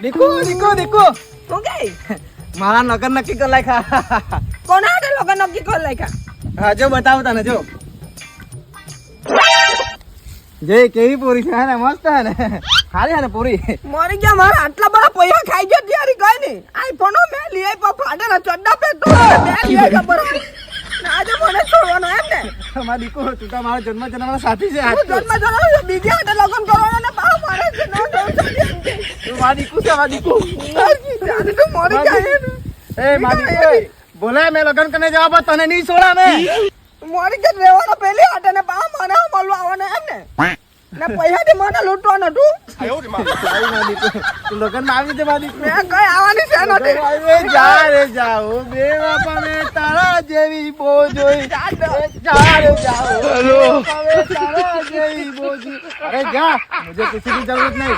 દીકુ શું કે મારા લગન નક્કી કરી નાખ્યા. કોના હાથે લગન નક્કી કરી નાખ્યા? હા જો બતાવું તને જો જે કેવી પૂરી છે ને મસ્ત હે ને ખાલી હે ને પૂરી મરી ગયા મારા આટલા બધા પૈસા ખાઈ ગયા ત્યારે કઈ નહીં આઈફોન મેં લઈ આવ્યો ફાટેલા ચડ્ડા પે તો મેં લઈ આવ્યો બરાબર આજે મને છોડવાનો એમ ને મારા દીકુ તું તો મારો જન્મ સાથી છે હું જન્મ બીજા હાથે લગન કરવાનો ને પાવ મારે છે નો તું મારા દીકુ છે મારા દીકુ આજે તો મરી જાય એ મારા દીકુ બોલે મેં લગન કરને જવા તને નહીં છોડા મેં મરી ગયા રહેવાનો પેલી હાથે ને પાવ મને મળવા આવવાનો એમ ને ને પૈસાથી મને લૂંટવાનો તું મારા દીકુ તું લગન માં આવી છે મારા દીકુ મેં કઈ આવવાની છે નથી અરે જા રે જાઓ બે બાપા મેં તારા જેવી બો જોઈ જા રે જાઓ હેલો તારા જેવી બો જોઈ અરે જા મુझे किसी की जरूरत नहीं